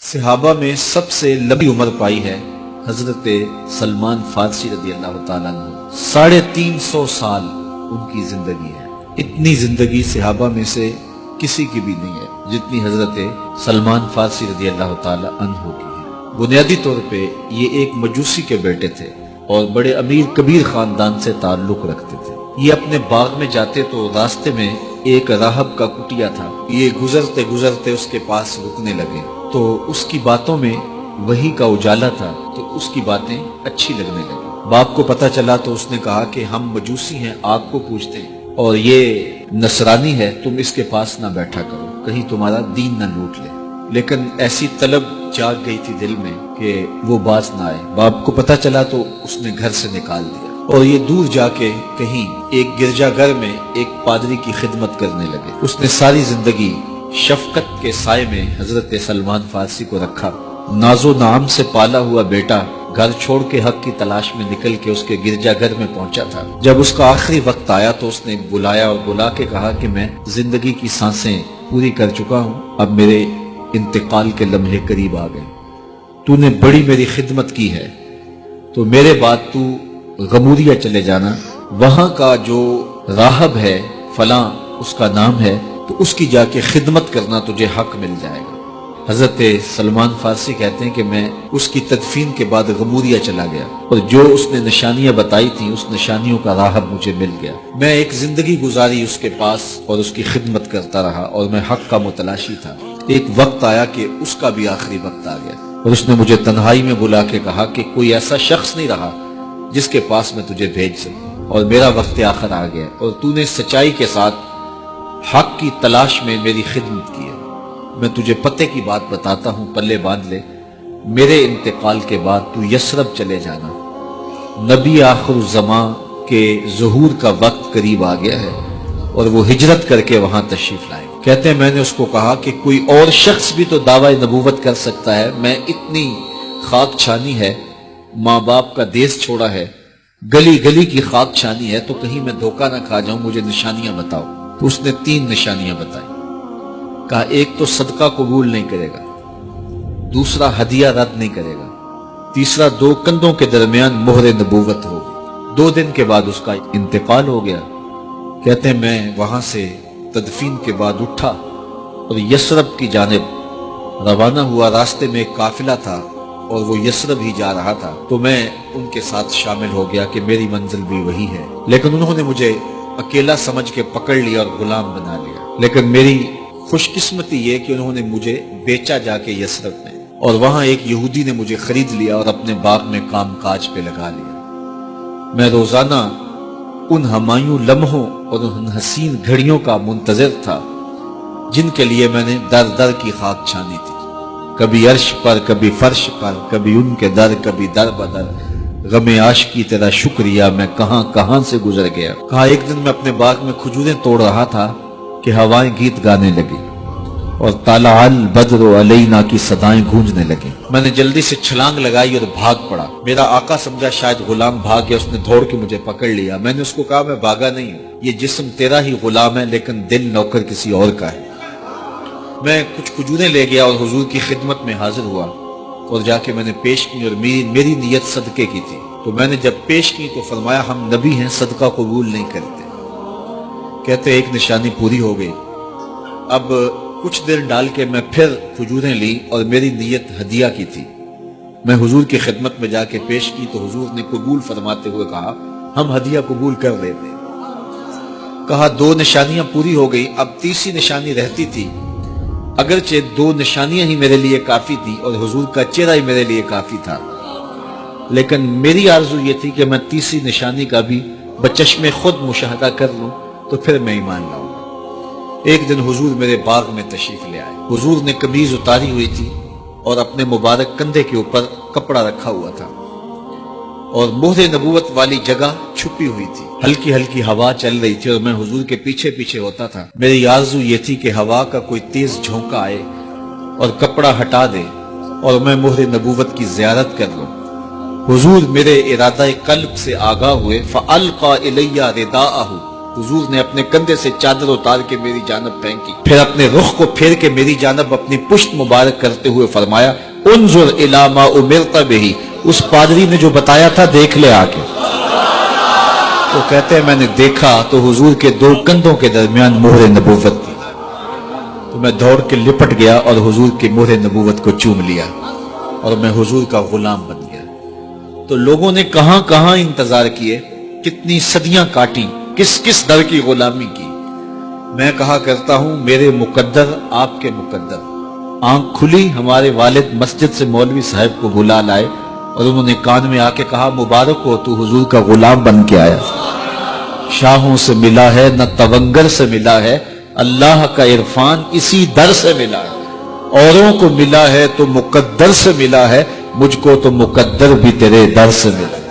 صحابہ میں سب سے لمبی عمر پائی ہے حضرت سلمان فارسی رضی اللہ تعالیٰ عنہ۔ 350 سال ان کی زندگی ہے۔ اتنی زندگی صحابہ میں سے کسی کی بھی نہیں ہے جتنی حضرت سلمان فارسی رضی اللہ تعالیٰ عنہ کی ہے۔ بنیادی طور پہ یہ ایک مجوسی کے بیٹے تھے اور بڑے امیر کبیر خاندان سے تعلق رکھتے تھے۔ یہ اپنے باغ میں جاتے تو راستے میں ایک راہب کا کٹیا تھا۔ یہ گزرتے گزرتے اس کے پاس رکنے لگے تو اس کی باتوں میں وحی کا اجالا تھا تو اس کی باتیں اچھی لگنے لگی۔ باپ کو پتہ چلا تو اس نے کہا کہ ہم مجوسی ہیں، آگ کو پوجتے ہیں اور یہ نصرانی ہے، تم اس کے پاس نہ بیٹھا کرو، کہیں تمہارا دین نہ لوٹ لے۔ لیکن ایسی طلب جاگ گئی تھی دل میں کہ وہ باز نہ آئے۔ باپ کو پتہ چلا تو اس نے گھر سے نکال دیا اور یہ دور جا کے کہیں ایک گرجا گھر میں ایک پادری کی خدمت کرنے لگے۔ اس نے ساری زندگی شفقت کے سائے میں حضرت سلمان فارسی کو رکھا۔ ناز و نعم سے پالا ہوا بیٹا گھر چھوڑ کے حق کی تلاش میں نکل کے اس کے گرجا گھر میں پہنچا تھا۔ جب اس کا آخری وقت آیا تو اس نے بلایا اور بلا کے کہا کہ میں زندگی کی سانسیں پوری کر چکا ہوں، اب میرے انتقال کے لمحے قریب آ گئے۔ تو نے بڑی میری خدمت کی ہے تو میرے بعد تو غموریا چلے جانا، وہاں کا جو راہب ہے فلاں اس کا نام ہے، تو اس کی جا کے خدمت کرنا، تجھے حق مل جائے گا۔ حضرت سلمان فارسی کہتے ہیں کہ میں اس کی تدفین کے بعد غموریا چلا گیا اور جو اس نے نشانیاں بتائی تھیں اس نشانیوں کا راہب مجھے مل گیا۔ میں ایک زندگی گزاری اس کے پاس اور اس کی خدمت کرتا رہا اور میں حق کا متلاشی تھا۔ ایک وقت آیا کہ اس کا بھی آخری وقت آ گیا اور اس نے مجھے تنہائی میں بلا کے کہا کہ کوئی ایسا شخص نہیں رہا جس کے پاس میں تجھے بھیج سکوں، اور میرا وقت آخر آ گیا اور تو نے سچائی کے ساتھ حق کی تلاش میں میری خدمت کی ہے۔ میں تجھے پتے کی بات بتاتا ہوں، پلے باندھ لے، میرے انتقال کے بعد تو یثرب چلے جانا، نبی آخر الزمان کے ظہور کا وقت قریب آ گیا ہے اور وہ ہجرت کر کے وہاں تشریف لائے۔ کہتے ہیں میں نے اس کو کہا کہ کوئی اور شخص بھی تو دعوی نبوت کر سکتا ہے، میں اتنی خاک چھانی ہے، ماں باپ کا دیس چھوڑا ہے، گلی گلی کی خاک چھانی ہے، تو کہیں میں دھوکہ نہ کھا جاؤں، مجھے نشانیاں بتاؤ۔ تو اس نے 3 نشانیاں بتائی۔ کہا ایک تو صدقہ قبول نہیں کرے گا، دوسرا ہدیہ رد نہیں کرے گا، تیسرا 2 کندھوں کے درمیان مہر نبوت ہوگی۔ 2 دن کے بعد اس کا انتقال ہو گیا۔ کہتے ہیں میں وہاں سے تدفین کے بعد اٹھا اور یثرب کی جانب روانہ ہوا۔ راستے میں ایک قافلہ تھا اور وہ یثرب ہی جا رہا تھا، تو میں ان کے ساتھ شامل ہو گیا کہ میری منزل بھی وہی ہے۔ لیکن انہوں نے مجھے اکیلا سمجھ کے پکڑ لیا اور غلام بنا لیا۔ لیکن میری خوش قسمتی یہ کہ انہوں نے مجھے بیچا جا کے یثرب میں، اور وہاں ایک یہودی نے مجھے خرید لیا اور اپنے باغ میں کام کاج پہ لگا لیا۔ میں روزانہ ان ہمایوں لمحوں اور ان حسین گھڑیوں کا منتظر تھا جن کے لیے میں نے در در کی خاک چھانی تھی، کبھی عرش پر، کبھی فرش پر، کبھی ان کے در، کبھی در بدر۔ غم عاشقی تیرا شکریہ، میں کہاں کہاں سے گزر گیا۔ کہا ایک دن میں اپنے باغ میں کھجوریں توڑ رہا تھا کہ ہوائیں گیت گانے لگی اور طلع البدر علینا کی صدائیں گونجنے لگیں۔ میں نے جلدی سے چھلانگ لگائی اور بھاگ پڑا۔ میرا آقا سمجھا شاید غلام بھاگ گیا، اس نے دوڑ کے مجھے پکڑ لیا۔ میں نے اس کو کہا میں بھاگا نہیں ہوں، یہ جسم تیرا ہی غلام ہے لیکن دل نوکر کسی اور کا ہے۔ میں کچھ کھجوریں لے گیا اور حضور کی خدمت میں حاضر ہوا اور جا کے میں نے پیش کی، اور میری نیت صدقے کی تھی۔ تو میں نے جب پیش کی تو فرمایا ہم نبی ہیں، صدقہ قبول نہیں کرتے۔ کہتے ایک نشانی پوری ہو گئی۔ اب کچھ دیر ڈال کے میں پھر کھجوریں لی اور میری نیت ہدیہ کی تھی۔ میں حضور کی خدمت میں جا کے پیش کی تو حضور نے قبول فرماتے ہوئے کہا ہم ہدیہ قبول کر لیتے ہیں۔ کہا 2 نشانیاں پوری ہو گئی، اب تیسری نشانی رہتی تھی۔ اگرچہ 2 نشانیاں ہی میرے لیے کافی تھی اور حضور کا چہرہ ہی میرے لیے کافی تھا، لیکن میری آرزو یہ تھی کہ میں تیسری نشانی کا بھی بچشم خود مشاہدہ کر لوں تو پھر میں ایمان لاؤں گا۔ ایک دن حضور میرے باغ میں تشریف لے آئے۔ حضور نے قمیض اتاری ہوئی تھی اور اپنے مبارک کندھے کے اوپر کپڑا رکھا ہوا تھا اور مہر نبوت والی جگہ چھپی ہوئی تھی۔ ہلکی ہلکی ہوا چل رہی تھی اور میں حضور کے پیچھے پیچھے ہوتا تھا۔ میری آرزو یہ تھی کہ ہوا کا کوئی تیز جھونکا آئے اور کپڑا ہٹا دے اور میں مہر نبوت کی زیارت کر لوں۔ حضور میرے ارادہ قلب سے آگاہ ہوئے، فَأَلْقَى إِلَيَّ رِدَاءَهُ، حضور نے اپنے کندھے سے چادر اتار کے میری جانب پھینکی، پھر اپنے رخ کو پھیر کے میری جانب اپنی پشت مبارک کرتے ہوئے فرمایا انظر الی ما امرت بہ، اس پادری نے جو بتایا تھا دیکھ لے آ کے۔ تو کہتے ہیں میں نے دیکھا تو حضور کے دو کندھوں کے درمیان مہر نبوت تھی، تو میں دوڑ کے لپٹ گیا اور حضور کی مہر نبوت کو چوم لیا اور میں حضور کا غلام بن گیا۔ تو لوگوں نے کہاں کہاں انتظار کیے، کتنی صدیاں کاٹی، کس کس در کی غلامی کی۔ میں کہا کرتا ہوں میرے مقدر آپ کے مقدر۔ آنکھ کھلی، ہمارے والد مسجد سے مولوی صاحب کو بلا لائے اور انہوں نے کان میں آ کے کہا مبارک ہو، تو حضور کا غلام بن کے آیا۔ شاہوں سے ملا ہے نہ تونگر سے ملا ہے، اللہ کا عرفان اسی در سے ملا ہے۔ اوروں کو ملا ہے تو مقدر سے ملا ہے، مجھ کو تو مقدر بھی تیرے در سے ملا ہے۔